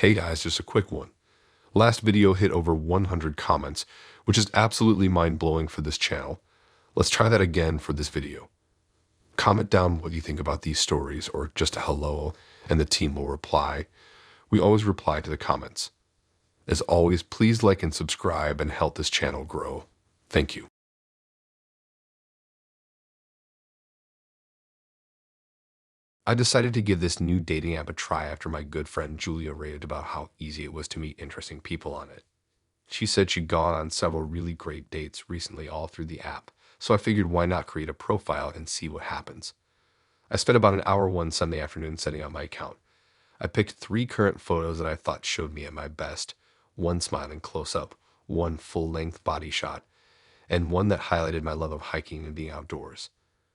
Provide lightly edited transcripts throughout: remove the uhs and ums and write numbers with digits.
Hey guys, just a quick one. Last video hit over 100 comments, which is absolutely mind-blowing for this channel. Let's try that again for this video. Comment down what you think about these stories or just a hello and the team will reply. We always reply to the comments. As always, please like and subscribe and help this channel grow. Thank you. I decided to give this new dating app a try after my good friend Julia raved about how easy it was to meet interesting people on it. She said she'd gone on several really great dates recently all through the app, so I figured why not create a profile and see what happens. I spent about an hour one Sunday afternoon setting up my account. I picked 3 current photos that I thought showed me at my best, one smiling close-up, one full-length body shot, and one that highlighted my love of hiking and being outdoors.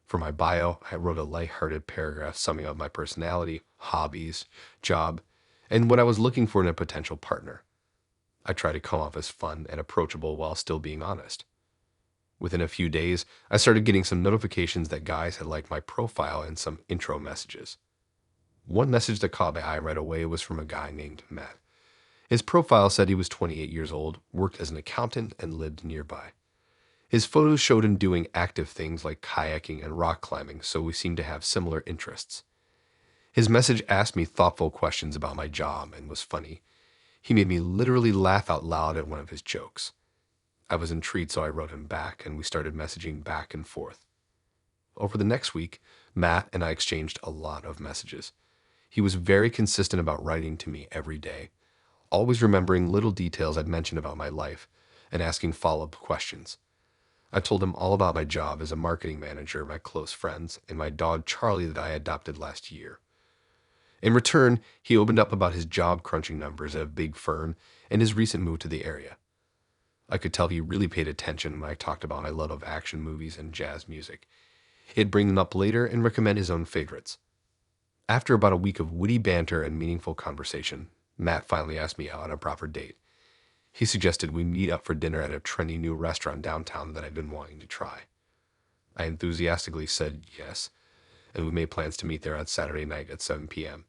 For my bio, I wrote a lighthearted paragraph summing up my personality, hobbies, job, and what I was looking for in a potential partner. I tried to come off as fun and approachable while still being honest. Within a few days, I started getting some notifications that guys had liked my profile and some intro messages. One message that caught my eye right away was from a guy named Matt. His profile said he was 28 years old, worked as an accountant, and lived nearby. His photos showed him doing active things like kayaking and rock climbing, so we seemed to have similar interests. His message asked me thoughtful questions about my job and was funny. He made me literally laugh out loud at one of his jokes. I was intrigued, so I wrote him back, and we started messaging back and forth. Over the next week, Matt and I exchanged a lot of messages. He was very consistent about writing to me every day, always remembering little details I'd mentioned about my life and asking follow-up questions. I told him all about my job as a marketing manager, my close friends, and my dog Charlie that I adopted last year. In return, he opened up about his job crunching numbers at a big firm and his recent move to the area. I could tell he really paid attention when I talked about my love of action movies and jazz music. He'd bring them up later and recommend his own favorites. After about a week of witty banter and meaningful conversation, Matt finally asked me out on a proper date. He suggested we meet up for dinner at a trendy new restaurant downtown that I'd been wanting to try. I enthusiastically said yes, and we made plans to meet there on Saturday night at 7 p.m.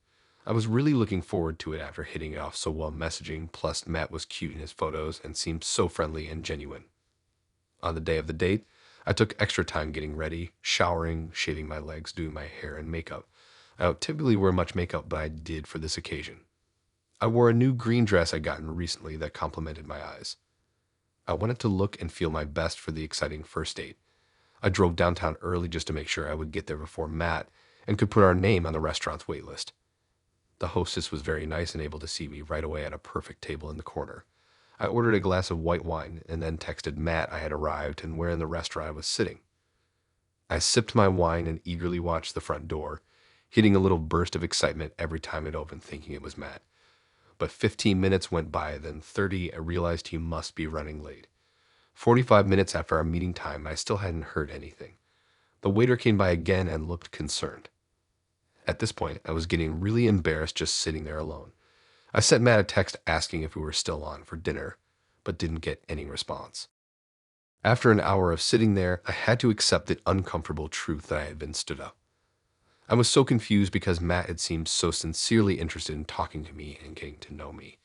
I was really looking forward to it after hitting it off so well messaging, plus Matt was cute in his photos and seemed so friendly and genuine. On the day of the date, I took extra time getting ready, showering, shaving my legs, doing my hair and makeup. I don't typically wear much makeup, but I did for this occasion. I wore a new green dress I'd gotten recently that complemented my eyes. I wanted to look and feel my best for the exciting first date. I drove downtown early just to make sure I would get there before Matt and could put our name on the restaurant's wait list. The hostess was very nice and able to see me right away at a perfect table in the corner. I ordered a glass of white wine and then texted Matt I had arrived and where in the restaurant I was sitting. I sipped my wine and eagerly watched the front door, hitting a little burst of excitement every time it opened thinking it was Matt. But 15 minutes went by, then 30, I realized he must be running late. 45 minutes after our meeting time, I still hadn't heard anything. The waiter came by again and looked concerned. At this point, I was getting really embarrassed just sitting there alone. I sent Matt a text asking if we were still on for dinner, but didn't get any response. After an hour of sitting there, I had to accept the uncomfortable truth that I had been stood up. I was so confused because Matt had seemed so sincerely interested in talking to me and getting to know me.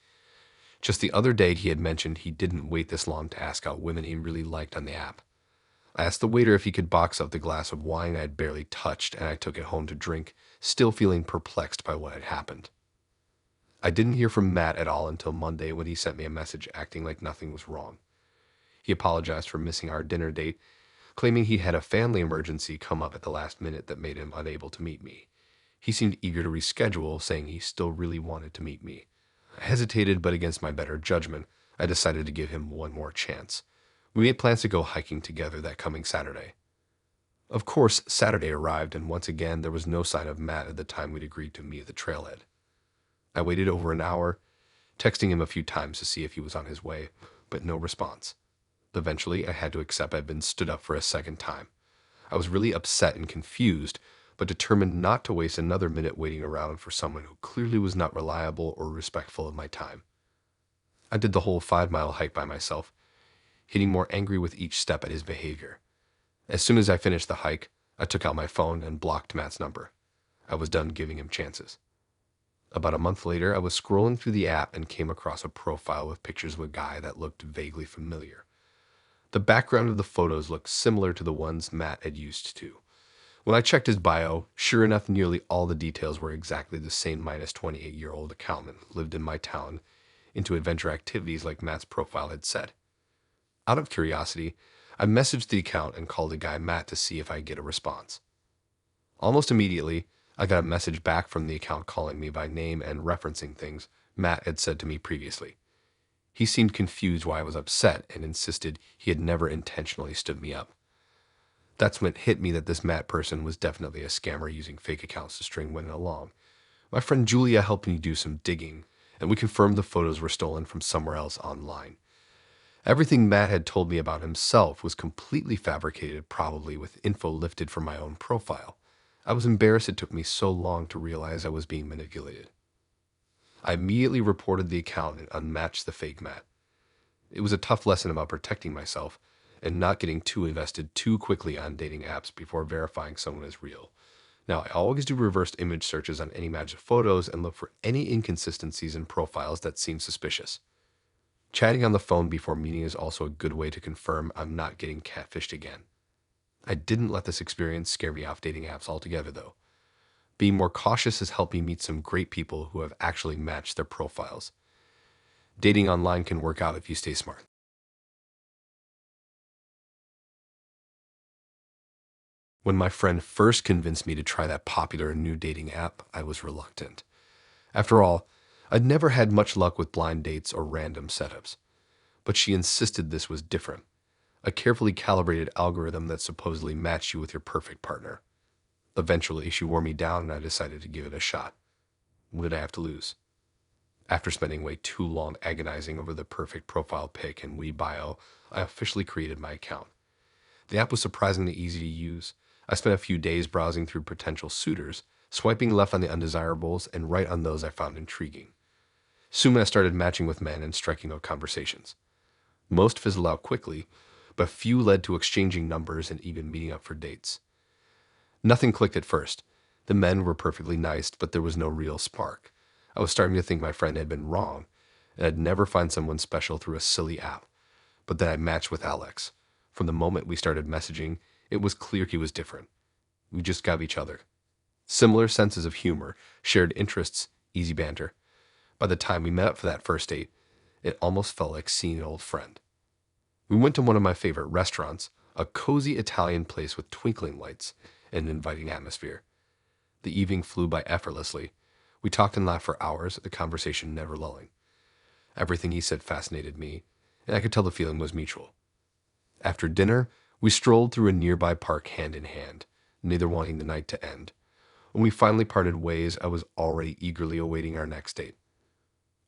Just the other day, he had mentioned he didn't wait this long to ask out women he really liked on the app. I asked the waiter if he could box up the glass of wine I had barely touched, and I took it home to drink, still feeling perplexed by what had happened. I didn't hear from Matt at all until Monday when he sent me a message acting like nothing was wrong. He apologized for missing our dinner date, claiming he had a family emergency come up at the last minute that made him unable to meet me. He seemed eager to reschedule, saying he still really wanted to meet me. I hesitated, but against my better judgment, I decided to give him one more chance. We made plans to go hiking together that coming Saturday. Of course, Saturday arrived, and once again, there was no sign of Matt at the time we'd agreed to meet at the trailhead. I waited over an hour, texting him a few times to see if he was on his way, but no response. Eventually, I had to accept I'd been stood up for a second time. I was really upset and confused, but determined not to waste another minute waiting around for someone who clearly was not reliable or respectful of my time. I did the whole 5-mile hike by myself, getting more angry with each step at his behavior. As soon as I finished the hike, I took out my phone and blocked Matt's number. I was done giving him chances. About a month later, I was scrolling through the app and came across a profile with pictures of a guy that looked vaguely familiar. The background of the photos looked similar to the ones Matt had used to. When I checked his bio, sure enough, nearly all the details were exactly the same. Minus 28-year-old accountant lived in my town, into adventure activities like Matt's profile had said. Out of curiosity, I messaged the account and called the guy Matt to see if I get a response. Almost immediately, I got a message back from the account calling me by name and referencing things Matt had said to me previously. He seemed confused why I was upset and insisted he had never intentionally stood me up. That's when it hit me that this Matt person was definitely a scammer using fake accounts to string women along. My friend Julia helped me do some digging, and we confirmed the photos were stolen from somewhere else online. Everything Matt had told me about himself was completely fabricated, probably with info lifted from my own profile. I was embarrassed it took me so long to realize I was being manipulated. I immediately reported the account and unmatched the fake Matt. It was a tough lesson about protecting myself and not getting too invested too quickly on dating apps before verifying someone as real. Now, I always do reverse image searches on any match of photos and look for any inconsistencies in profiles that seem suspicious. Chatting on the phone before meeting is also a good way to confirm I'm not getting catfished again. I didn't let this experience scare me off dating apps altogether, though. Being more cautious has helped me meet some great people who have actually matched their profiles. Dating online can work out if you stay smart. When my friend first convinced me to try that popular new dating app, I was reluctant. After all, I'd never had much luck with blind dates or random setups. But she insisted this was different. A carefully calibrated algorithm that supposedly matched you with your perfect partner. Eventually, she wore me down and I decided to give it a shot. What did I have to lose? After spending way too long agonizing over the perfect profile pic and bio, I officially created my account. The app was surprisingly easy to use. I spent a few days browsing through potential suitors, swiping left on the undesirables and right on those I found intriguing. Soon I started matching with men and striking up conversations. Most fizzled out quickly, but few led to exchanging numbers and even meeting up for dates. Nothing clicked at first. The men were perfectly nice, but there was no real spark. I was starting to think my friend had been wrong, and I'd never find someone special through a silly app. But then I matched with Alex. From the moment we started messaging, it was clear he was different. We just got each other. Similar senses of humor, shared interests, easy banter. By the time we met up for that first date, it almost felt like seeing an old friend. We went to one of my favorite restaurants, a cozy Italian place with twinkling lights and an inviting atmosphere. The evening flew by effortlessly. We talked and laughed for hours, the conversation never lulling. Everything he said fascinated me, and I could tell the feeling was mutual. After dinner, we strolled through a nearby park hand in hand, neither wanting the night to end. When we finally parted ways, I was already eagerly awaiting our next date.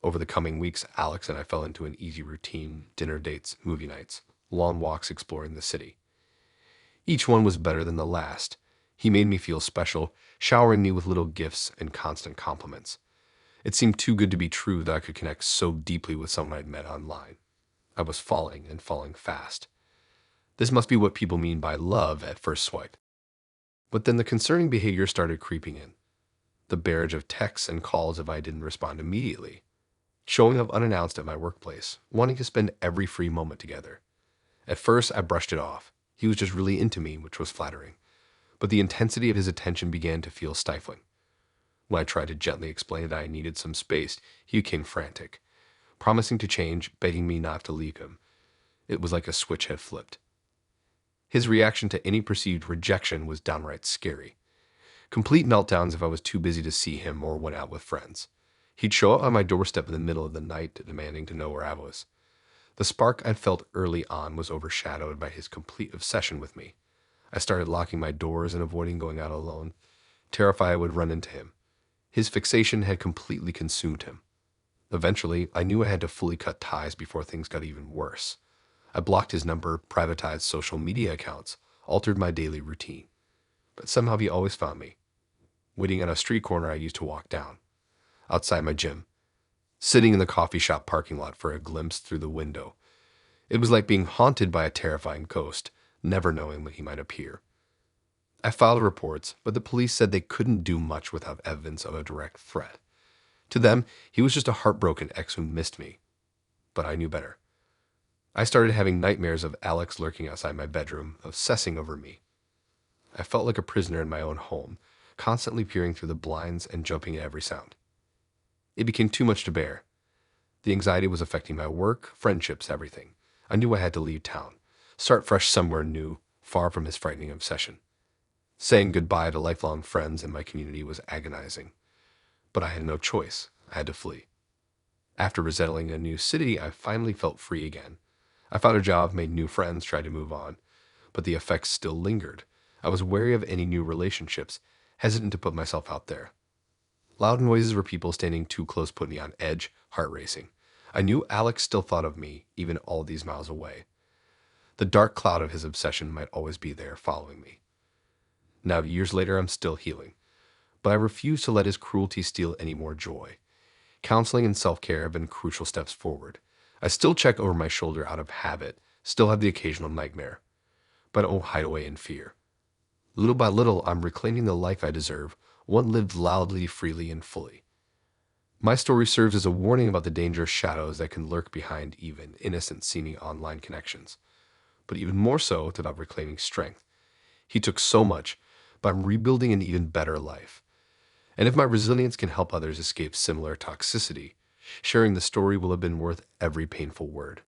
Over the coming weeks, Alex and I fell into an easy routine: dinner dates, movie nights, long walks exploring the city. Each one was better than the last. He made me feel special, showering me with little gifts and constant compliments. It seemed too good to be true that I could connect so deeply with someone I'd met online. I was falling and falling fast. This must be what people mean by love at first swipe. But then the concerning behavior started creeping in. The barrage of texts and calls if I didn't respond immediately. Showing up unannounced at my workplace, wanting to spend every free moment together. At first, I brushed it off. He was just really into me, which was flattering. But the intensity of his attention began to feel stifling. When I tried to gently explain that I needed some space, he became frantic, promising to change, begging me not to leave him. It was like a switch had flipped. His reaction to any perceived rejection was downright scary. Complete meltdowns if I was too busy to see him or went out with friends. He'd show up on my doorstep in the middle of the night, demanding to know where I was. The spark I'd felt early on was overshadowed by his complete obsession with me. I started locking my doors and avoiding going out alone, terrified I would run into him. His fixation had completely consumed him. Eventually, I knew I had to fully cut ties before things got even worse. I blocked his number, privatized social media accounts, altered my daily routine. But somehow he always found me, waiting on a street corner I used to walk down, outside my gym, sitting in the coffee shop parking lot for a glimpse through the window. It was like being haunted by a terrifying ghost, never knowing when he might appear. I filed reports, but the police said they couldn't do much without evidence of a direct threat. To them, he was just a heartbroken ex who missed me. But I knew better. I started having nightmares of Alex lurking outside my bedroom, obsessing over me. I felt like a prisoner in my own home, constantly peering through the blinds and jumping at every sound. It became too much to bear. The anxiety was affecting my work, friendships, everything. I knew I had to leave town, start fresh somewhere new, far from his frightening obsession. Saying goodbye to lifelong friends in my community was agonizing. But I had no choice. I had to flee. After resettling in a new city, I finally felt free again. I found a job, made new friends, tried to move on. But the effects still lingered. I was wary of any new relationships, hesitant to put myself out there. Loud noises or people standing too close put me on edge, heart racing. I knew Alex still thought of me, even all these miles away. The dark cloud of his obsession might always be there, following me. Now, years later, I'm still healing. But I refuse to let his cruelty steal any more joy. Counseling and self-care have been crucial steps forward. I still check over my shoulder out of habit, still have the occasional nightmare. But I don't hide away in fear. Little by little, I'm reclaiming the life I deserve, one lived loudly, freely, and fully. My story serves as a warning about the dangerous shadows that can lurk behind even innocent-seeming online connections. But even more so, it's about reclaiming strength. He took so much, but I'm rebuilding an even better life. And if my resilience can help others escape similar toxicity, sharing the story will have been worth every painful word.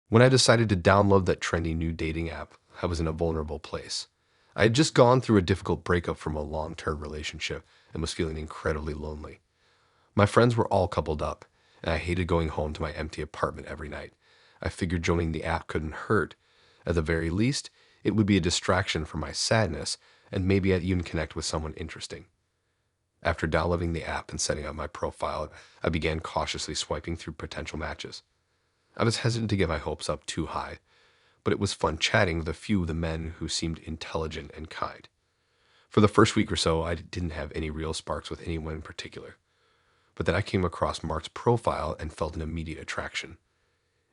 When I decided to download that trendy new dating app, I was in a vulnerable place. I had just gone through a difficult breakup from a long-term relationship and was feeling incredibly lonely. My friends were all coupled up, and I hated going home to my empty apartment every night. I figured joining the app couldn't hurt. At the very least, it would be a distraction from my sadness, and maybe I'd even connect with someone interesting. After downloading the app and setting up my profile, I began cautiously swiping through potential matches. I was hesitant to get my hopes up too high, but it was fun chatting with a few of the men who seemed intelligent and kind. For the first week or so, I didn't have any real sparks with anyone in particular. But then I came across Mark's profile and felt an immediate attraction.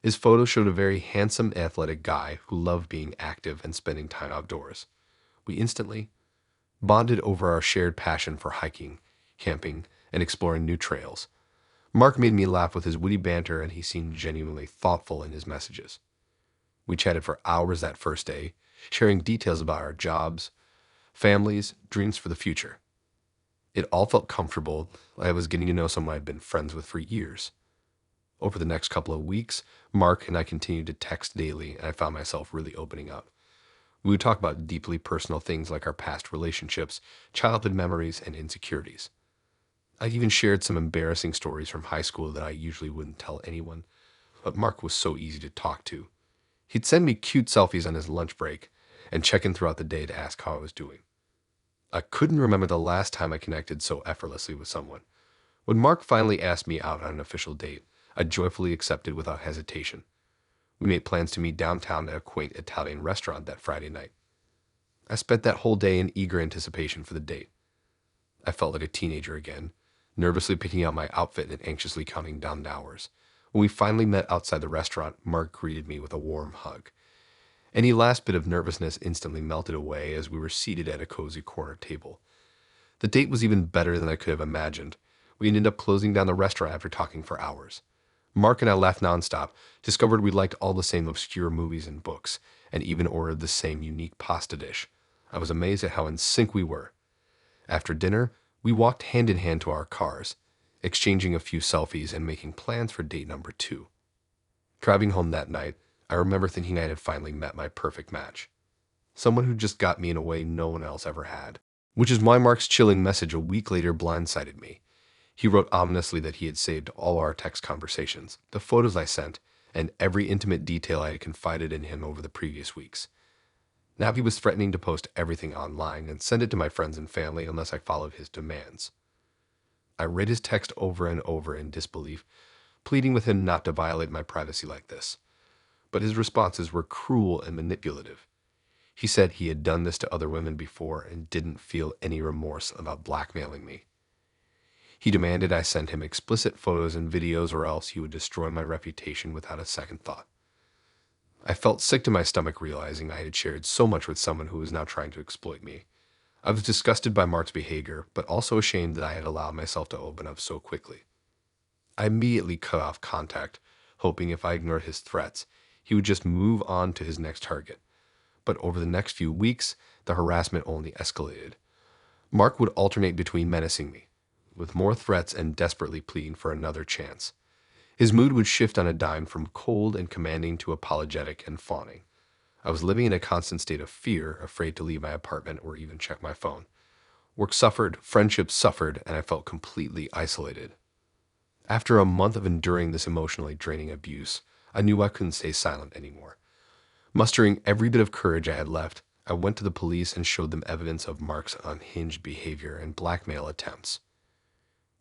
His photo showed a very handsome, athletic guy who loved being active and spending time outdoors. We instantly bonded over our shared passion for hiking, camping, and exploring new trails. Mark made me laugh with his witty banter, and he seemed genuinely thoughtful in his messages. We chatted for hours that first day, sharing details about our jobs, families, dreams for the future. It all felt comfortable, like I was getting to know someone I'd been friends with for years. Over the next couple of weeks, Mark and I continued to text daily, and I found myself really opening up. We would talk about deeply personal things like our past relationships, childhood memories, and insecurities. I even shared some embarrassing stories from high school that I usually wouldn't tell anyone, but Mark was so easy to talk to. He'd send me cute selfies on his lunch break and check in throughout the day to ask how I was doing. I couldn't remember the last time I connected so effortlessly with someone. When Mark finally asked me out on an official date, I joyfully accepted without hesitation. We made plans to meet downtown at a quaint Italian restaurant that Friday night. I spent that whole day in eager anticipation for the date. I felt like a teenager again, nervously picking out my outfit and anxiously counting down the hours. When we finally met outside the restaurant, Mark greeted me with a warm hug. Any last bit of nervousness instantly melted away as we were seated at a cozy corner table. The date was even better than I could have imagined. We ended up closing down the restaurant after talking for hours. Mark and I laughed nonstop, discovered we liked all the same obscure movies and books, and even ordered the same unique pasta dish. I was amazed at how in sync we were. After dinner, we walked hand in hand to our cars, exchanging a few selfies and making plans for date number 2. Driving home that night, I remember thinking I had finally met my perfect match. Someone who just got me in a way no one else ever had. Which is why Mark's chilling message a week later blindsided me. He wrote ominously that he had saved all our text conversations, the photos I sent, and every intimate detail I had confided in him over the previous weeks. Now he was threatening to post everything online and send it to my friends and family unless I followed his demands. I read his text over and over in disbelief, pleading with him not to violate my privacy like this. But his responses were cruel and manipulative. He said he had done this to other women before and didn't feel any remorse about blackmailing me. He demanded I send him explicit photos and videos or else he would destroy my reputation without a second thought. I felt sick to my stomach realizing I had shared so much with someone who was now trying to exploit me. I was disgusted by Mark's behavior, but also ashamed that I had allowed myself to open up so quickly. I immediately cut off contact, hoping if I ignored his threats, he would just move on to his next target. But over the next few weeks, the harassment only escalated. Mark would alternate between menacing me, with more threats and desperately pleading for another chance. His mood would shift on a dime from cold and commanding to apologetic and fawning. I was living in a constant state of fear, afraid to leave my apartment or even check my phone. Work suffered, friendships suffered, and I felt completely isolated. After a month of enduring this emotionally draining abuse, I knew I couldn't stay silent anymore. Mustering every bit of courage I had left, I went to the police and showed them evidence of Mark's unhinged behavior and blackmail attempts.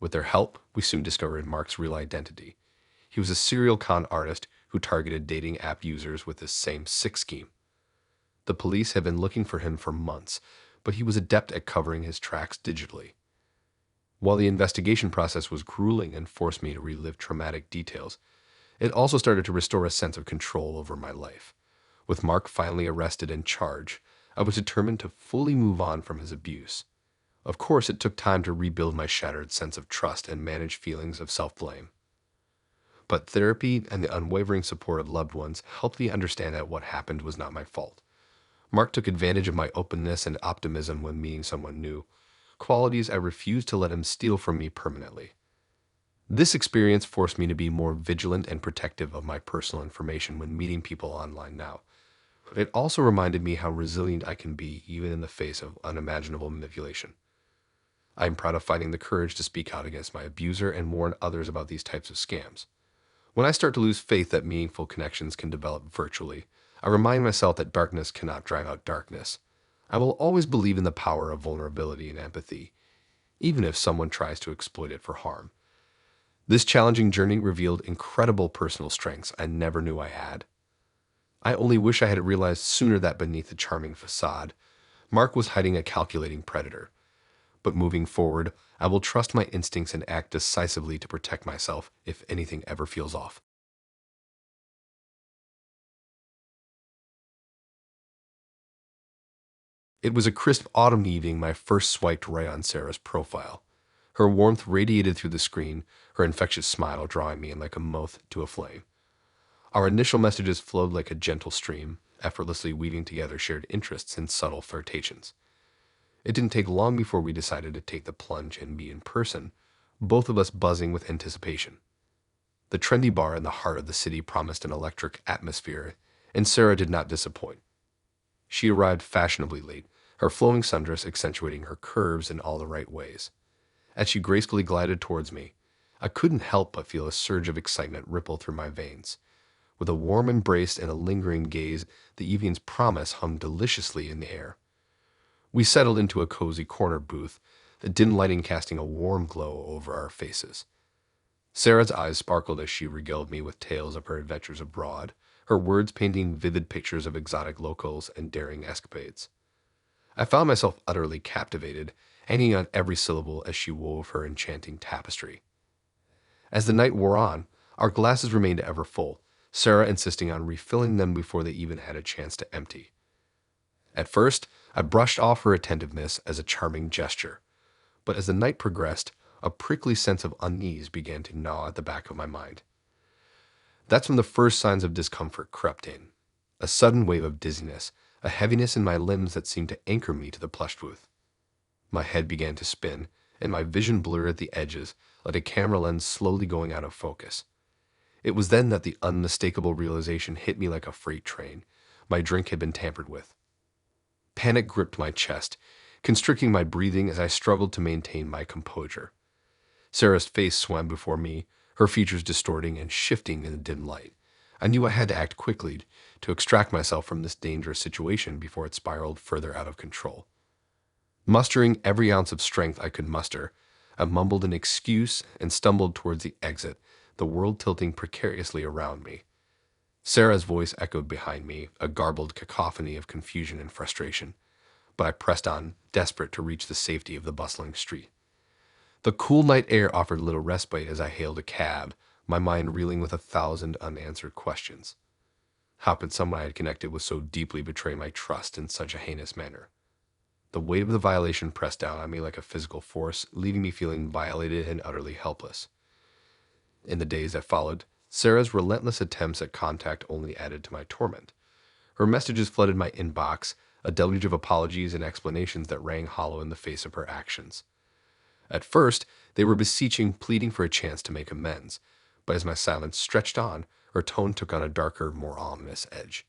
With their help, we soon discovered Mark's real identity. He was a serial con artist who targeted dating app users with this same sick scheme. The police had been looking for him for months, but he was adept at covering his tracks digitally. While the investigation process was grueling and forced me to relive traumatic details, it also started to restore a sense of control over my life. With Mark finally arrested and charged, I was determined to fully move on from his abuse. Of course, it took time to rebuild my shattered sense of trust and manage feelings of self-blame. But therapy and the unwavering support of loved ones helped me understand that what happened was not my fault. Mark took advantage of my openness and optimism when meeting someone new, qualities I refused to let him steal from me permanently. This experience forced me to be more vigilant and protective of my personal information when meeting people online now. But it also reminded me how resilient I can be even in the face of unimaginable manipulation. I am proud of finding the courage to speak out against my abuser and warn others about these types of scams. When I start to lose faith that meaningful connections can develop virtually, I remind myself that darkness cannot drive out darkness. I will always believe in the power of vulnerability and empathy, even if someone tries to exploit it for harm. This challenging journey revealed incredible personal strengths I never knew I had. I only wish I had realized sooner that beneath the charming facade, Mark was hiding a calculating predator. But moving forward, I will trust my instincts and act decisively to protect myself if anything ever feels off. It was a crisp autumn evening my first swiped right on Sarah's profile. Her warmth radiated through the screen, her infectious smile drawing me in like a moth to a flame. Our initial messages flowed like a gentle stream, effortlessly weaving together shared interests and subtle flirtations. It didn't take long before we decided to take the plunge and meet in person, both of us buzzing with anticipation. The trendy bar in the heart of the city promised an electric atmosphere, and Sarah did not disappoint. She arrived fashionably late, her flowing sundress accentuating her curves in all the right ways. As she gracefully glided towards me, I couldn't help but feel a surge of excitement ripple through my veins. With a warm embrace and a lingering gaze, the evening's promise hummed deliciously in the air. We settled into a cozy corner booth, the dim lighting casting a warm glow over our faces. Sarah's eyes sparkled as she regaled me with tales of her adventures abroad, her words painting vivid pictures of exotic locales and daring escapades. I found myself utterly captivated, hanging on every syllable as she wove her enchanting tapestry. As the night wore on, our glasses remained ever full, Sarah insisting on refilling them before they even had a chance to empty. At first, I brushed off her attentiveness as a charming gesture, but as the night progressed, a prickly sense of unease began to gnaw at the back of my mind. That's when the first signs of discomfort crept in. A sudden wave of dizziness, a heaviness in my limbs that seemed to anchor me to the plush booth. My head began to spin, and my vision blurred at the edges, like a camera lens slowly going out of focus. It was then that the unmistakable realization hit me like a freight train. My drink had been tampered with. Panic gripped my chest, constricting my breathing as I struggled to maintain my composure. Sarah's face swam before me, her features distorting and shifting in the dim light. I knew I had to act quickly to extract myself from this dangerous situation before it spiraled further out of control. Mustering every ounce of strength I could muster, I mumbled an excuse and stumbled towards the exit, the world tilting precariously around me. Sarah's voice echoed behind me, a garbled cacophony of confusion and frustration, but I pressed on, desperate to reach the safety of the bustling street. The cool night air offered little respite as I hailed a cab, my mind reeling with 1,000 unanswered questions. How could someone I had connected with so deeply betray my trust in such a heinous manner? The weight of the violation pressed down on me like a physical force, leaving me feeling violated and utterly helpless. In the days that followed, Sarah's relentless attempts at contact only added to my torment. Her messages flooded my inbox, a deluge of apologies and explanations that rang hollow in the face of her actions. At first, they were beseeching, pleading for a chance to make amends, but as my silence stretched on, her tone took on a darker, more ominous edge.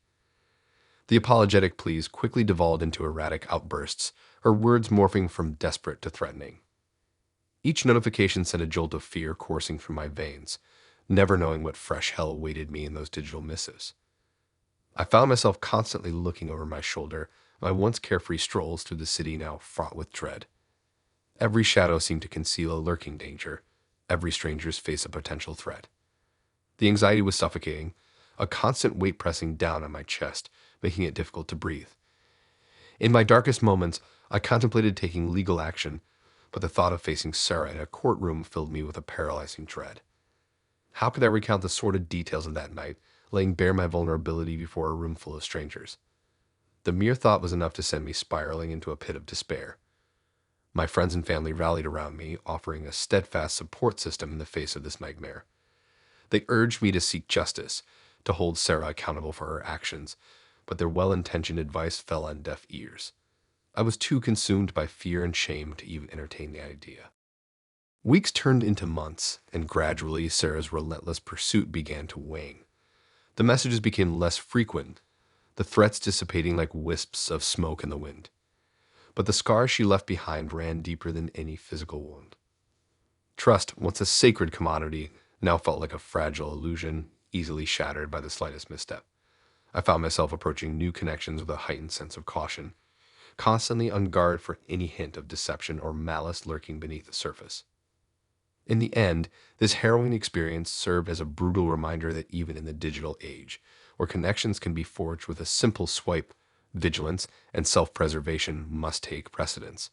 The apologetic pleas quickly devolved into erratic outbursts, her words morphing from desperate to threatening. Each notification sent a jolt of fear coursing through my veins, never knowing what fresh hell awaited me in those digital missives. I found myself constantly looking over my shoulder, my once carefree strolls through the city now fraught with dread. Every shadow seemed to conceal a lurking danger, every stranger's face a potential threat. The anxiety was suffocating, a constant weight pressing down on my chest, making it difficult to breathe. In my darkest moments, I contemplated taking legal action, but the thought of facing Sarah in a courtroom filled me with a paralyzing dread. How could I recount the sordid details of that night, laying bare my vulnerability before a room full of strangers? The mere thought was enough to send me spiraling into a pit of despair. My friends and family rallied around me, offering a steadfast support system in the face of this nightmare. They urged me to seek justice, to hold Sarah accountable for her actions, but their well-intentioned advice fell on deaf ears. I was too consumed by fear and shame to even entertain the idea. Weeks turned into months, and gradually Sarah's relentless pursuit began to wane. The messages became less frequent, the threats dissipating like wisps of smoke in the wind. But the scars she left behind ran deeper than any physical wound. Trust, once a sacred commodity, now felt like a fragile illusion, easily shattered by the slightest misstep. I found myself approaching new connections with a heightened sense of caution, constantly on guard for any hint of deception or malice lurking beneath the surface. In the end, this harrowing experience served as a brutal reminder that even in the digital age, where connections can be forged with a simple swipe, vigilance and self-preservation must take precedence.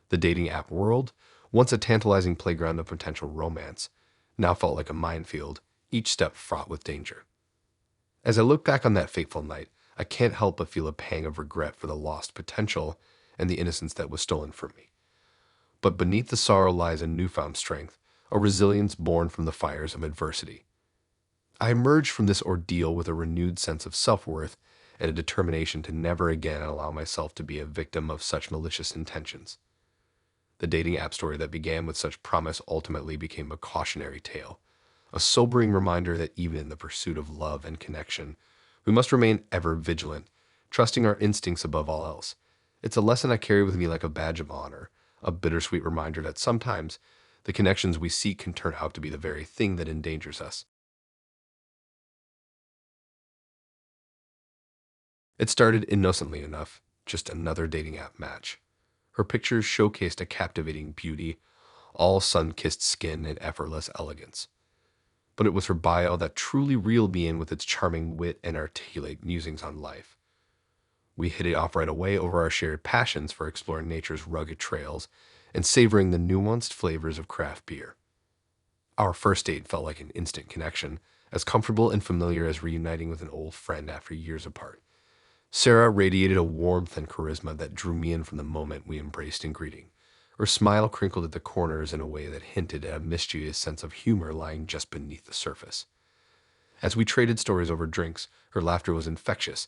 The dating app world, once a tantalizing playground of potential romance, now felt like a minefield, each step fraught with danger. As I look back on that fateful night, I can't help but feel a pang of regret for the lost potential and the innocence that was stolen from me. But beneath the sorrow lies a newfound strength, a resilience born from the fires of adversity. I emerged from this ordeal with a renewed sense of self-worth and a determination to never again allow myself to be a victim of such malicious intentions. The dating app story that began with such promise ultimately became a cautionary tale, a sobering reminder that even in the pursuit of love and connection, we must remain ever vigilant, trusting our instincts above all else. It's a lesson I carry with me like a badge of honor, a bittersweet reminder that sometimes the connections we seek can turn out to be the very thing that endangers us. It started innocently enough, just another dating app match. Her pictures showcased a captivating beauty, all sun-kissed skin and effortless elegance. But it was her bio that truly reeled me in with its charming wit and articulate musings on life. We hit it off right away over our shared passions for exploring nature's rugged trails and savoring the nuanced flavors of craft beer. Our first date felt like an instant connection, as comfortable and familiar as reuniting with an old friend after years apart. Sarah radiated a warmth and charisma that drew me in from the moment we embraced in greeting. Her smile crinkled at the corners in a way that hinted at a mischievous sense of humor lying just beneath the surface. As we traded stories over drinks, her laughter was infectious,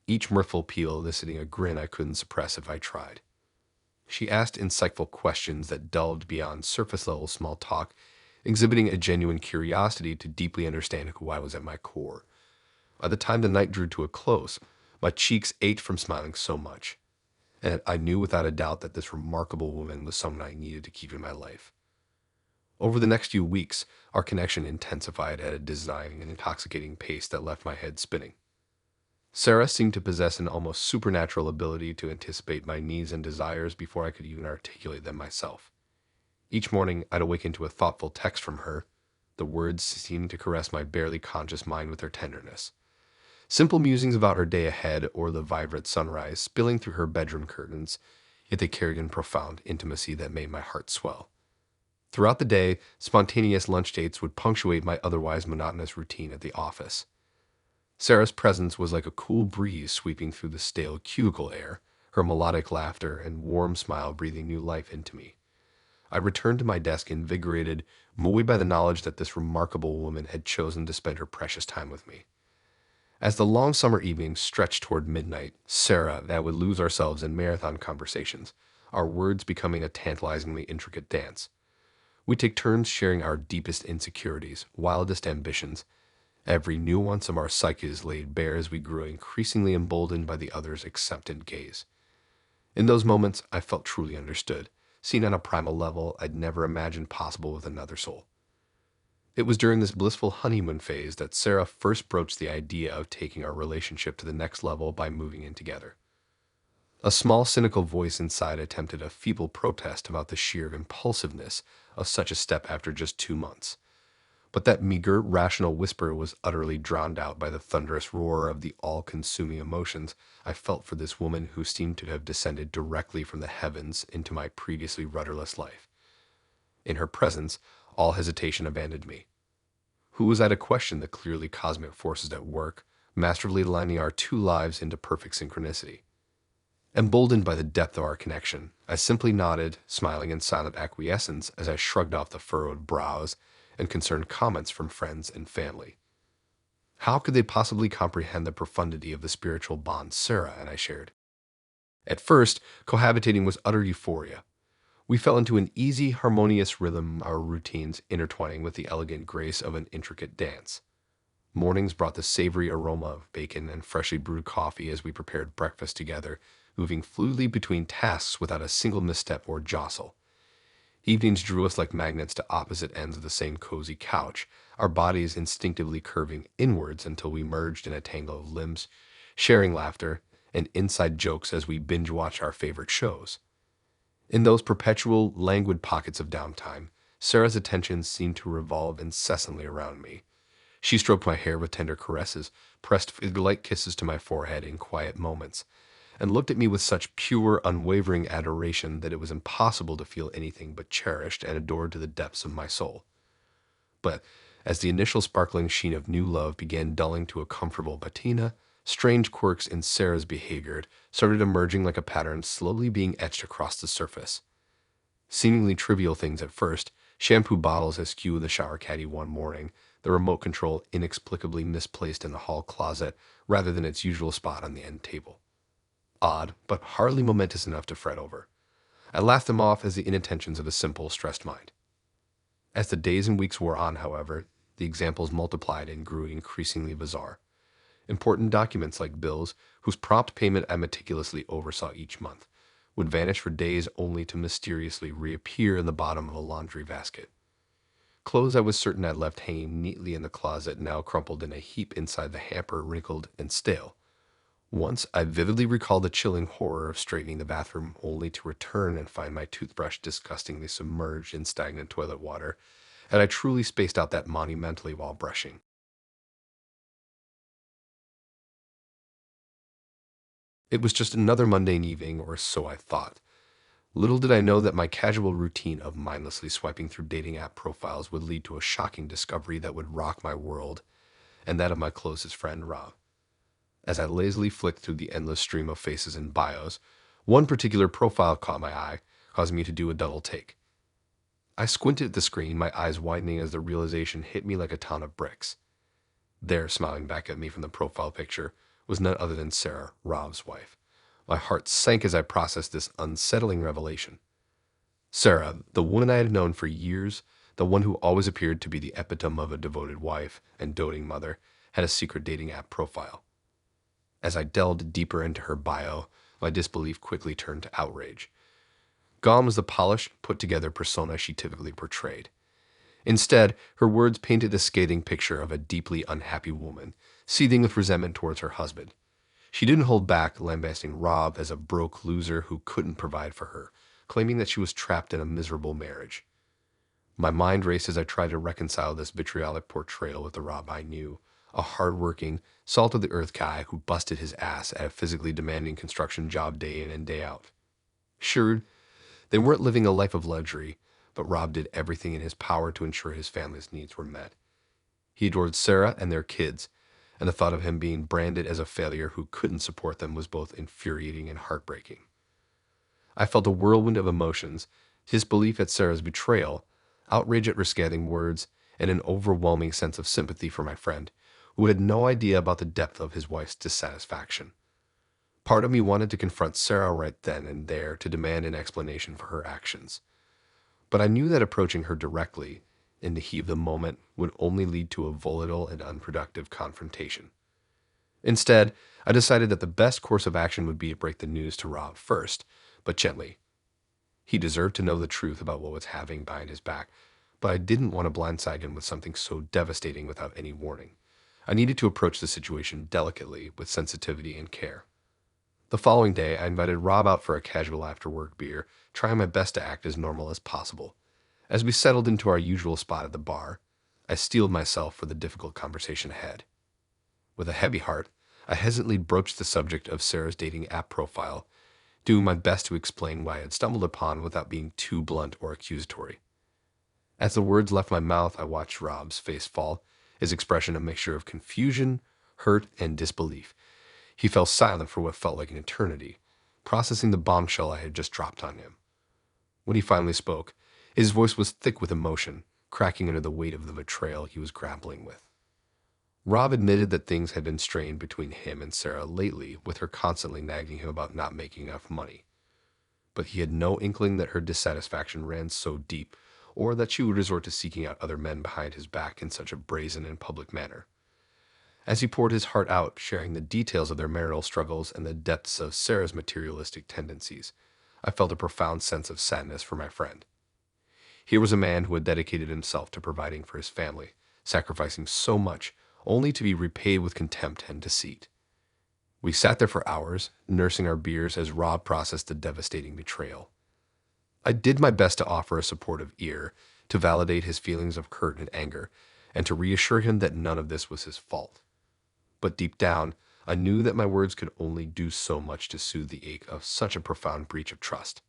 each mirthful peal eliciting a grin I couldn't suppress if I tried. She asked insightful questions that delved beyond surface-level small talk, exhibiting a genuine curiosity to deeply understand who I was at my core. By the time the night drew to a close, my cheeks ached from smiling so much, and I knew without a doubt that this remarkable woman was someone I needed to keep in my life. Over the next few weeks, our connection intensified at a dizzying and intoxicating pace that left my head spinning. Sarah seemed to possess an almost supernatural ability to anticipate my needs and desires before I could even articulate them myself. Each morning, I'd awaken to a thoughtful text from her. The words seemed to caress my barely conscious mind with their tenderness. Simple musings about her day ahead or the vibrant sunrise spilling through her bedroom curtains, yet they carried in profound intimacy that made my heart swell. Throughout the day, spontaneous lunch dates would punctuate my otherwise monotonous routine at the office. Sarah's presence was like a cool breeze sweeping through the stale cubicle air, her melodic laughter and warm smile breathing new life into me. I returned to my desk invigorated, buoyed by the knowledge that this remarkable woman had chosen to spend her precious time with me. As the long summer evenings stretched toward midnight, Sarah and I would lose ourselves in marathon conversations, our words becoming a tantalizingly intricate dance. We'd take turns sharing our deepest insecurities, wildest ambitions, every nuance of our psyches laid bare as we grew increasingly emboldened by the other's acceptant gaze. In those moments, I felt truly understood, seen on a primal level I'd never imagined possible with another soul. It was during this blissful honeymoon phase that Sarah first broached the idea of taking our relationship to the next level by moving in together. A small, cynical voice inside attempted a feeble protest about the sheer impulsiveness of such a step after just 2 months. But that meager, rational whisper was utterly drowned out by the thunderous roar of the all-consuming emotions I felt for this woman who seemed to have descended directly from the heavens into my previously rudderless life. In her presence, all hesitation abandoned me. Who was I to question the clearly cosmic forces at work, masterfully aligning our two lives into perfect synchronicity? Emboldened by the depth of our connection, I simply nodded, smiling in silent acquiescence as I shrugged off the furrowed brows and concerned comments from friends and family. How could they possibly comprehend the profundity of the spiritual bond Sarah and I shared? At first, cohabitating was utter euphoria. We fell into an easy, harmonious rhythm, our routines intertwining with the elegant grace of an intricate dance. Mornings brought the savory aroma of bacon and freshly brewed coffee as we prepared breakfast together, moving fluidly between tasks without a single misstep or jostle. Evenings drew us like magnets to opposite ends of the same cozy couch, our bodies instinctively curving inwards until we merged in a tangle of limbs, sharing laughter and inside jokes as we binge-watched our favorite shows. In those perpetual, languid pockets of downtime, Sarah's attention seemed to revolve incessantly around me. She stroked my hair with tender caresses, pressed finger-like kisses to my forehead in quiet moments, and looked at me with such pure, unwavering adoration that it was impossible to feel anything but cherished and adored to the depths of my soul. But as the initial sparkling sheen of new love began dulling to a comfortable patina, strange quirks in Sarah's behavior started emerging like a pattern slowly being etched across the surface. Seemingly trivial things at first, shampoo bottles askew in the shower caddy one morning, the remote control inexplicably misplaced in the hall closet rather than its usual spot on the end table. Odd, but hardly momentous enough to fret over. I laughed them off as the inattentions of a simple, stressed mind. As the days and weeks wore on, however, the examples multiplied and grew increasingly bizarre. Important documents like bills, whose prompt payment I meticulously oversaw each month, would vanish for days only to mysteriously reappear in the bottom of a laundry basket. Clothes I was certain I'd left hanging neatly in the closet now crumpled in a heap inside the hamper, wrinkled and stale. Once, I vividly recalled the chilling horror of straightening the bathroom only to return and find my toothbrush disgustingly submerged in stagnant toilet water, and I truly spaced out that monumentally while brushing. It was just another mundane evening, or so I thought. Little did I know that my casual routine of mindlessly swiping through dating app profiles would lead to a shocking discovery that would rock my world, and that of my closest friend, Rob. As I lazily flicked through the endless stream of faces and bios, one particular profile caught my eye, causing me to do a double take. I squinted at the screen, my eyes widening as the realization hit me like a ton of bricks. There, smiling back at me from the profile picture, was none other than Sarah, Rob's wife. My heart sank as I processed this unsettling revelation. Sarah, the woman I had known for years, the one who always appeared to be the epitome of a devoted wife and doting mother, had a secret dating app profile. As I delved deeper into her bio, my disbelief quickly turned to outrage. Gone was the polished, put-together persona she typically portrayed. Instead, her words painted a scathing picture of a deeply unhappy woman, seething with resentment towards her husband. She didn't hold back, lambasting Rob as a broke loser who couldn't provide for her, claiming that she was trapped in a miserable marriage. My mind raced as I tried to reconcile this vitriolic portrayal with the Rob I knew, a hard-working, salt-of-the-earth guy who busted his ass at a physically demanding construction job day in and day out. Sure, they weren't living a life of luxury, but Rob did everything in his power to ensure his family's needs were met. He adored Sarah and their kids, and the thought of him being branded as a failure who couldn't support them was both infuriating and heartbreaking. I felt a whirlwind of emotions, disbelief at Sarah's betrayal, outrage at her scathing words, and an overwhelming sense of sympathy for my friend, who had no idea about the depth of his wife's dissatisfaction. Part of me wanted to confront Sarah right then and there to demand an explanation for her actions. But I knew that approaching her directly, in the heat of the moment, would only lead to a volatile and unproductive confrontation. Instead, I decided that the best course of action would be to break the news to Rob first, but gently. He deserved to know the truth about what was happening behind his back, but I didn't want to blindside him with something so devastating without any warning. I needed to approach the situation delicately, with sensitivity and care. The following day, I invited Rob out for a casual after-work beer, trying my best to act as normal as possible. As we settled into our usual spot at the bar, I steeled myself for the difficult conversation ahead. With a heavy heart, I hesitantly broached the subject of Sarah's dating app profile, doing my best to explain why I had stumbled upon without being too blunt or accusatory. As the words left my mouth, I watched Rob's face fall, his expression a mixture of confusion, hurt, and disbelief. He fell silent for what felt like an eternity, processing the bombshell I had just dropped on him. When he finally spoke, his voice was thick with emotion, cracking under the weight of the betrayal he was grappling with. Rob admitted that things had been strained between him and Sarah lately, with her constantly nagging him about not making enough money. But he had no inkling that her dissatisfaction ran so deep, or that she would resort to seeking out other men behind his back in such a brazen and public manner. As he poured his heart out, sharing the details of their marital struggles and the depths of Sarah's materialistic tendencies, I felt a profound sense of sadness for my friend. Here was a man who had dedicated himself to providing for his family, sacrificing so much, only to be repaid with contempt and deceit. We sat there for hours, nursing our beers as Rob processed the devastating betrayal. I did my best to offer a supportive ear, to validate his feelings of hurt and anger, and to reassure him that none of this was his fault. But deep down, I knew that my words could only do so much to soothe the ache of such a profound breach of trust.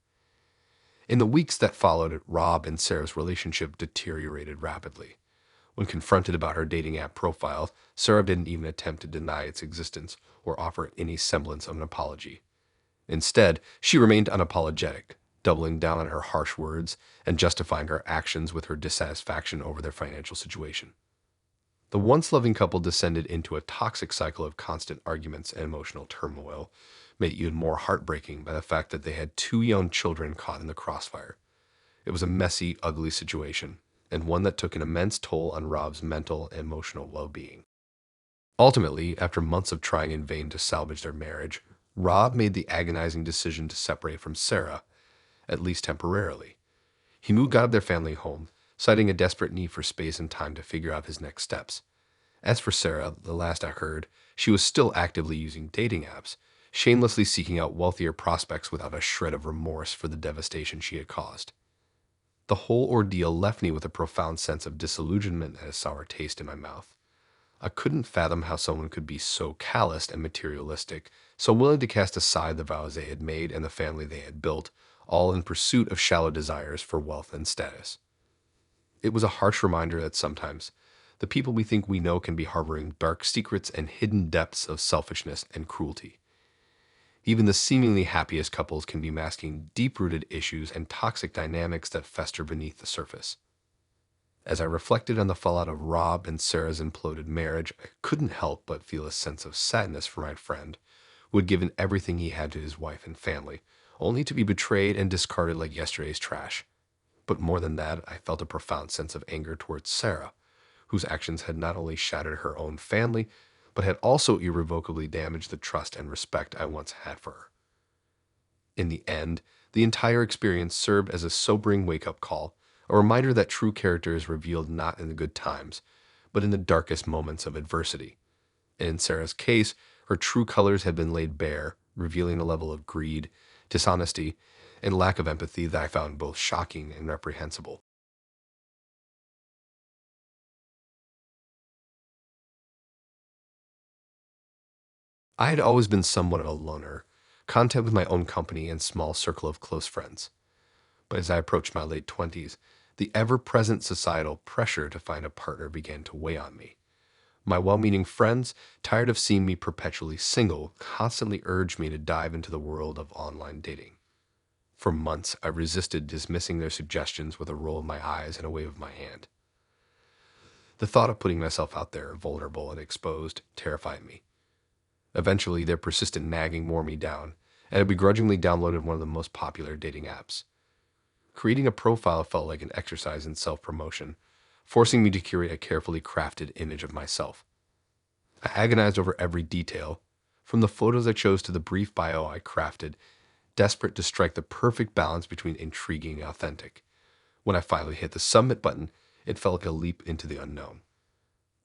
In the weeks that followed, Rob and Sarah's relationship deteriorated rapidly. When confronted about her dating app profile, Sarah didn't even attempt to deny its existence or offer any semblance of an apology. Instead, she remained unapologetic, doubling down on her harsh words and justifying her actions with her dissatisfaction over their financial situation. The once loving couple descended into a toxic cycle of constant arguments and emotional turmoil, made even more heartbreaking by the fact that they had two young children caught in the crossfire. It was a messy, ugly situation, and one that took an immense toll on Rob's mental and emotional well-being. Ultimately, after months of trying in vain to salvage their marriage, Rob made the agonizing decision to separate from Sarah, at least temporarily. He moved out of their family home, citing a desperate need for space and time to figure out his next steps. As for Sarah, the last I heard, she was still actively using dating apps, shamelessly seeking out wealthier prospects without a shred of remorse for the devastation she had caused. The whole ordeal left me with a profound sense of disillusionment and a sour taste in my mouth. I couldn't fathom how someone could be so calloused and materialistic, so willing to cast aside the vows they had made and the family they had built, all in pursuit of shallow desires for wealth and status. It was a harsh reminder that sometimes the people we think we know can be harboring dark secrets and hidden depths of selfishness and cruelty. Even the seemingly happiest couples can be masking deep-rooted issues and toxic dynamics that fester beneath the surface. As I reflected on the fallout of Rob and Sarah's imploded marriage, I couldn't help but feel a sense of sadness for my friend, who had given everything he had to his wife and family, only to be betrayed and discarded like yesterday's trash. But more than that, I felt a profound sense of anger towards Sarah, whose actions had not only shattered her own family, but had also irrevocably damaged the trust and respect I once had for her. In the end, the entire experience served as a sobering wake-up call, a reminder that true character is revealed not in the good times, but in the darkest moments of adversity. And in Sarah's case, her true colors had been laid bare, revealing a level of greed, dishonesty, and lack of empathy that I found both shocking and reprehensible. I had always been somewhat of a loner, content with my own company and small circle of close friends. But as I approached my late 20s, the ever-present societal pressure to find a partner began to weigh on me. My well-meaning friends, tired of seeing me perpetually single, constantly urged me to dive into the world of online dating. For months, I resisted, dismissing their suggestions with a roll of my eyes and a wave of my hand. The thought of putting myself out there, vulnerable and exposed, terrified me. Eventually, their persistent nagging wore me down, and I begrudgingly downloaded one of the most popular dating apps. Creating a profile felt like an exercise in self-promotion, forcing me to curate a carefully crafted image of myself. I agonized over every detail, from the photos I chose to the brief bio I crafted, desperate to strike the perfect balance between intriguing and authentic. When I finally hit the submit button, it felt like a leap into the unknown.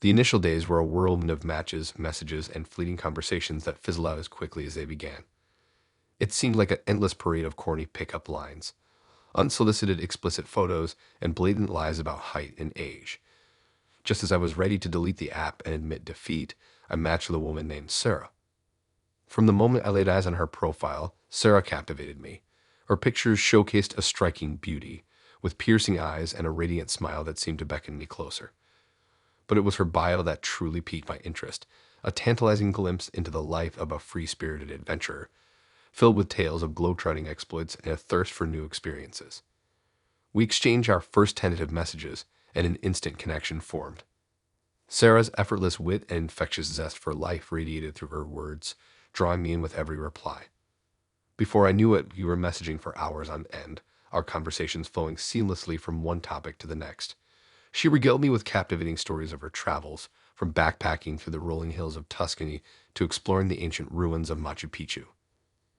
The initial days were a whirlwind of matches, messages, and fleeting conversations that fizzled out as quickly as they began. It seemed like an endless parade of corny pickup lines, unsolicited explicit photos, and blatant lies about height and age. Just as I was ready to delete the app and admit defeat, I matched with a woman named Sarah. From the moment I laid eyes on her profile, Sarah captivated me. Her pictures showcased a striking beauty, with piercing eyes and a radiant smile that seemed to beckon me closer. But it was her bio that truly piqued my interest, a tantalizing glimpse into the life of a free-spirited adventurer, filled with tales of globetrotting exploits and a thirst for new experiences. We exchanged our first tentative messages, and an instant connection formed. Sarah's effortless wit and infectious zest for life radiated through her words, drawing me in with every reply. Before I knew it, we were messaging for hours on end, our conversations flowing seamlessly from one topic to the next. She regaled me with captivating stories of her travels, from backpacking through the rolling hills of Tuscany to exploring the ancient ruins of Machu Picchu.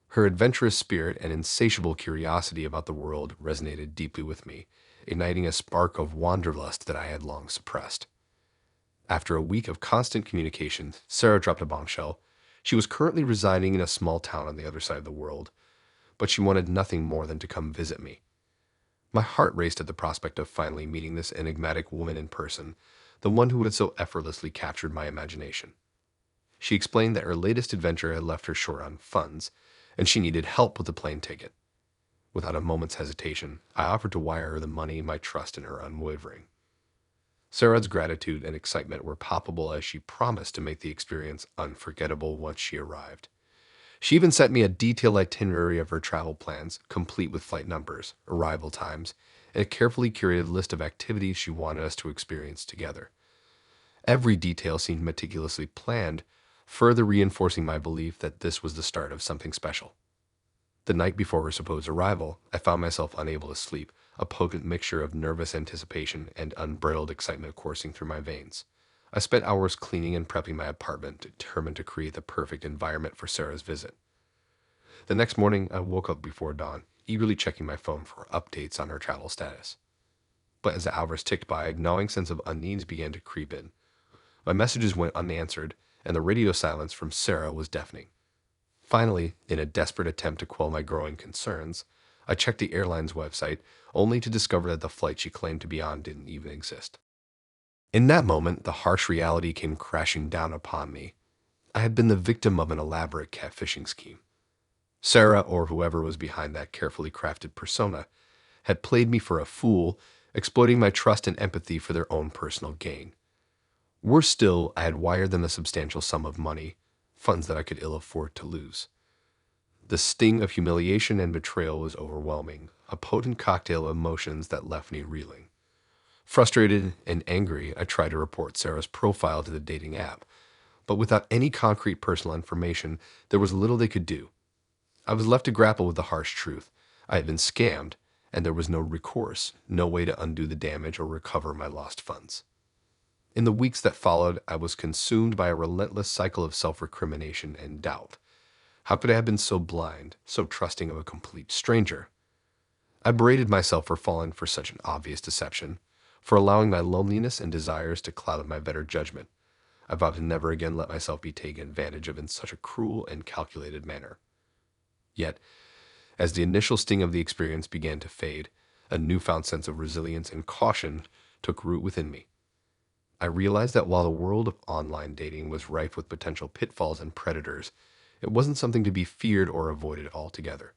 Her adventurous spirit and insatiable curiosity about the world resonated deeply with me, igniting a spark of wanderlust that I had long suppressed. After a week of constant communication, Sarah dropped a bombshell. She was currently residing in a small town on the other side of the world, but she wanted nothing more than to come visit me. My heart raced at the prospect of finally meeting this enigmatic woman in person, the one who had so effortlessly captured my imagination. She explained that her latest adventure had left her short on funds, and she needed help with the plane ticket. Without a moment's hesitation, I offered to wire her the money, my trust in her unwavering. Sarah's gratitude and excitement were palpable as she promised to make the experience unforgettable once she arrived. She even sent me a detailed itinerary of her travel plans, complete with flight numbers, arrival times, and a carefully curated list of activities she wanted us to experience together. Every detail seemed meticulously planned, further reinforcing my belief that this was the start of something special. The night before her supposed arrival, I found myself unable to sleep, a potent mixture of nervous anticipation and unbridled excitement coursing through my veins. I spent hours cleaning and prepping my apartment, determined to create the perfect environment for Sarah's visit. The next morning, I woke up before dawn, eagerly checking my phone for updates on her travel status. But as the hours ticked by, a gnawing sense of unease began to creep in. My messages went unanswered, and the radio silence from Sarah was deafening. Finally, in a desperate attempt to quell my growing concerns, I checked the airline's website, only to discover that the flight she claimed to be on didn't even exist. In that moment, the harsh reality came crashing down upon me. I had been the victim of an elaborate catfishing scheme. Sarah, or whoever was behind that carefully crafted persona, had played me for a fool, exploiting my trust and empathy for their own personal gain. Worse still, I had wired them a substantial sum of money, funds that I could ill afford to lose. The sting of humiliation and betrayal was overwhelming, a potent cocktail of emotions that left me reeling. Frustrated and angry, I tried to report Sarah's profile to the dating app, but without any concrete personal information, there was little they could do. I was left to grapple with the harsh truth. I had been scammed, and there was no recourse, no way to undo the damage or recover my lost funds. In the weeks that followed, I was consumed by a relentless cycle of self-recrimination and doubt. How could I have been so blind, so trusting of a complete stranger? I berated myself for falling for such an obvious deception, for allowing my loneliness and desires to cloud my better judgment. I vowed to never again let myself be taken advantage of in such a cruel and calculated manner. Yet, as the initial sting of the experience began to fade, a newfound sense of resilience and caution took root within me. I realized that while the world of online dating was rife with potential pitfalls and predators, it wasn't something to be feared or avoided altogether.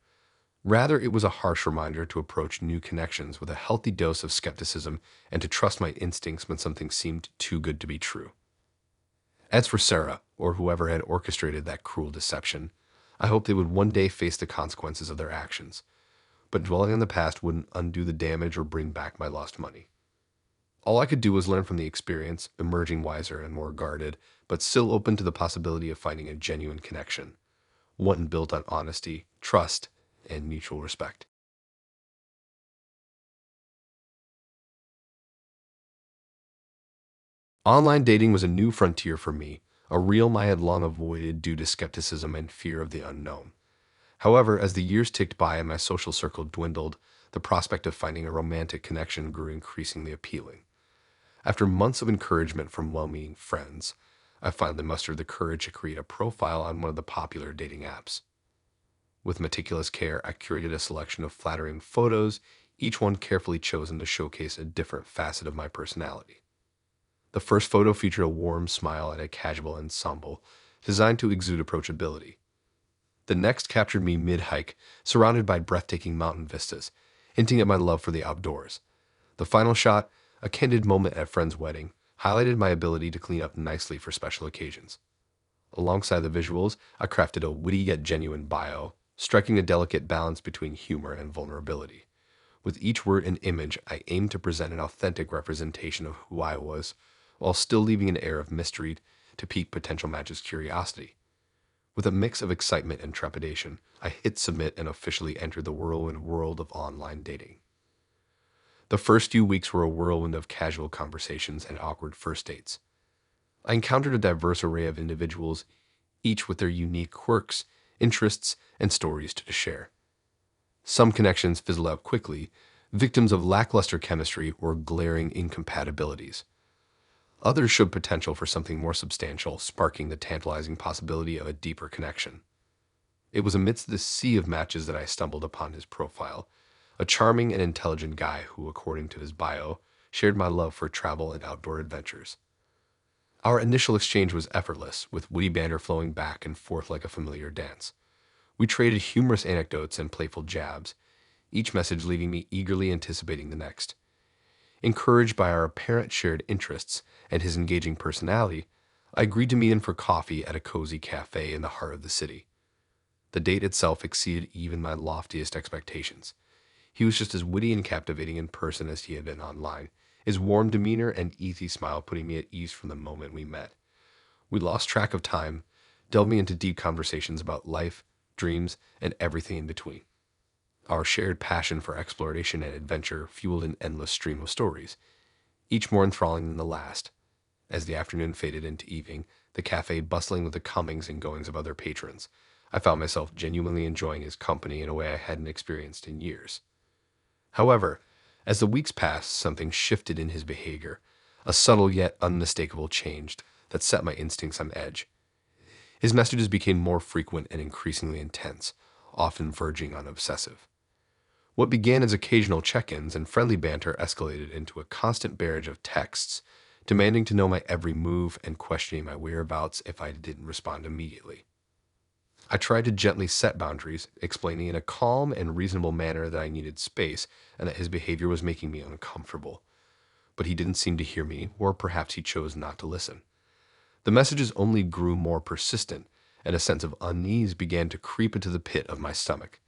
Rather, it was a harsh reminder to approach new connections with a healthy dose of skepticism and to trust my instincts when something seemed too good to be true. As for Sarah, or whoever had orchestrated that cruel deception, I hoped they would one day face the consequences of their actions, but dwelling on the past wouldn't undo the damage or bring back my lost money. All I could do was learn from the experience, emerging wiser and more guarded, but still open to the possibility of finding a genuine connection, one built on honesty, trust, and mutual respect. Online dating was a new frontier for me, a realm I had long avoided due to skepticism and fear of the unknown. However, as the years ticked by and my social circle dwindled, the prospect of finding a romantic connection grew increasingly appealing. After months of encouragement from well-meaning friends, I finally mustered the courage to create a profile on one of the popular dating apps. With meticulous care, I curated a selection of flattering photos, each one carefully chosen to showcase a different facet of my personality. The first photo featured a warm smile and a casual ensemble designed to exude approachability. The next captured me mid-hike, surrounded by breathtaking mountain vistas, hinting at my love for the outdoors. The final shot, a candid moment at a friend's wedding, highlighted my ability to clean up nicely for special occasions. Alongside the visuals, I crafted a witty yet genuine bio, striking a delicate balance between humor and vulnerability. With each word and image, I aimed to present an authentic representation of who I was, while still leaving an air of mystery to pique potential matches' curiosity. With a mix of excitement and trepidation, I hit submit and officially entered the whirlwind world of online dating. The first few weeks were a whirlwind of casual conversations and awkward first dates. I encountered a diverse array of individuals, each with their unique quirks, interests, and stories to share. Some connections fizzled out quickly, victims of lackluster chemistry or glaring incompatibilities. Others showed potential for something more substantial, sparking the tantalizing possibility of a deeper connection. It was amidst this sea of matches that I stumbled upon his profile, a charming and intelligent guy who, according to his bio, shared my love for travel and outdoor adventures. Our initial exchange was effortless, with witty banter flowing back and forth like a familiar dance. We traded humorous anecdotes and playful jabs, each message leaving me eagerly anticipating the next. Encouraged by our apparent shared interests and his engaging personality, I agreed to meet him for coffee at a cozy cafe in the heart of the city. The date itself exceeded even my loftiest expectations. He was just as witty and captivating in person as he had been online, his warm demeanor and easy smile putting me at ease from the moment we met. We lost track of time, delving into deep conversations about life, dreams, and everything in between. Our shared passion for exploration and adventure fueled an endless stream of stories, each more enthralling than the last. As the afternoon faded into evening, the cafe bustling with the comings and goings of other patrons, I found myself genuinely enjoying his company in a way I hadn't experienced in years. However, as the weeks passed, something shifted in his behavior, a subtle yet unmistakable change that set my instincts on edge. His messages became more frequent and increasingly intense, often verging on obsessive. What began as occasional check-ins and friendly banter escalated into a constant barrage of texts, demanding to know my every move and questioning my whereabouts if I didn't respond immediately. I tried to gently set boundaries, explaining in a calm and reasonable manner that I needed space and that his behavior was making me uncomfortable. But he didn't seem to hear me, or perhaps he chose not to listen. The messages only grew more persistent, and a sense of unease began to creep into the pit of my stomach.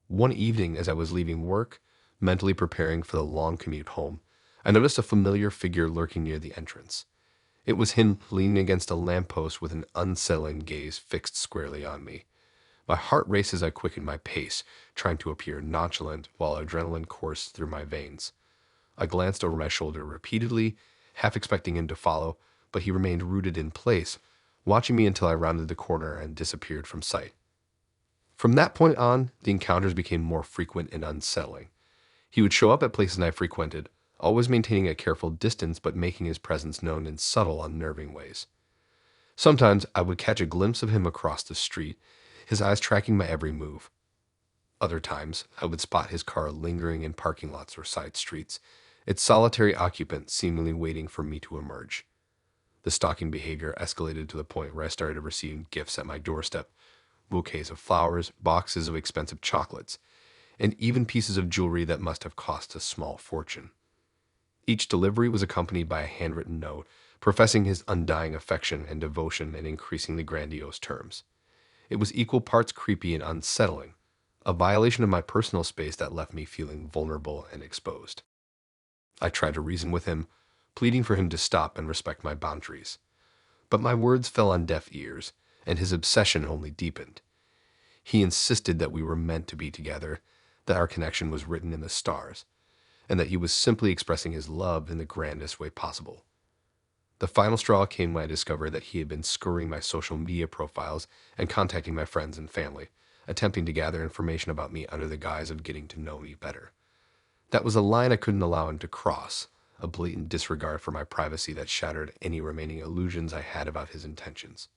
One evening, as I was leaving work, mentally preparing for the long commute home, I noticed a familiar figure lurking near the entrance. It was him leaning against a lamppost with an unsettling gaze fixed squarely on me. My heart raced as I quickened my pace, trying to appear nonchalant while adrenaline coursed through my veins. I glanced over my shoulder repeatedly, half expecting him to follow, but he remained rooted in place, watching me until I rounded the corner and disappeared from sight. From that point on, the encounters became more frequent and unsettling. He would show up at places I frequented, always maintaining a careful distance but making his presence known in subtle, unnerving ways. Sometimes I would catch a glimpse of him across the street, his eyes tracking my every move. Other times, I would spot his car lingering in parking lots or side streets, its solitary occupant seemingly waiting for me to emerge. The stalking behavior escalated to the point where I started receiving gifts at my doorstep, bouquets of flowers, boxes of expensive chocolates, and even pieces of jewelry that must have cost a small fortune. Each delivery was accompanied by a handwritten note, professing his undying affection and devotion in increasingly grandiose terms. It was equal parts creepy and unsettling, a violation of my personal space that left me feeling vulnerable and exposed. I tried to reason with him, pleading for him to stop and respect my boundaries. But my words fell on deaf ears, and his obsession only deepened. He insisted that we were meant to be together, that our connection was written in the stars, and that he was simply expressing his love in the grandest way possible. The final straw came when I discovered that he had been scouring my social media profiles and contacting my friends and family, attempting to gather information about me under the guise of getting to know me better. That was a line I couldn't allow him to cross, a blatant disregard for my privacy that shattered any remaining illusions I had about his intentions.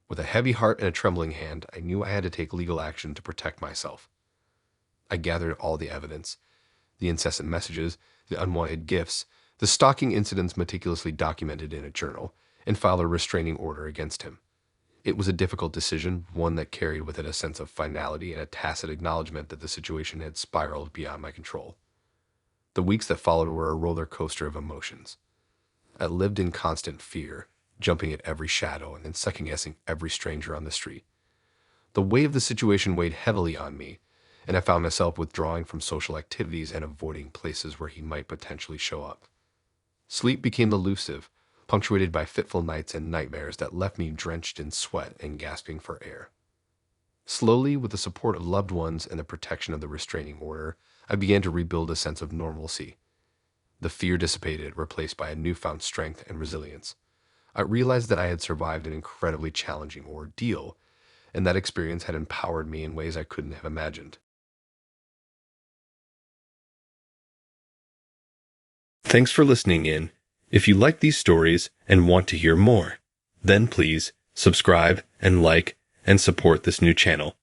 With a heavy heart and a trembling hand, I knew I had to take legal action to protect myself. I gathered all the evidence, the incessant messages, the unwanted gifts, the stalking incidents meticulously documented in a journal, and filed a restraining order against him. It was a difficult decision, one that carried with it a sense of finality and a tacit acknowledgement that the situation had spiraled beyond my control. The weeks that followed were a roller coaster of emotions. I lived in constant fear, jumping at every shadow and then second-guessing every stranger on the street. The weight of the situation weighed heavily on me, and I found myself withdrawing from social activities and avoiding places where he might potentially show up. Sleep became elusive, punctuated by fitful nights and nightmares that left me drenched in sweat and gasping for air. Slowly, with the support of loved ones and the protection of the restraining order, I began to rebuild a sense of normalcy. The fear dissipated, replaced by a newfound strength and resilience. I realized that I had survived an incredibly challenging ordeal, and that experience had empowered me in ways I couldn't have imagined. Thanks for listening in. If you like these stories and want to hear more, then please subscribe and like and support this new channel.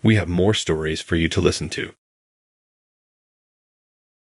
We have more stories for you to listen to.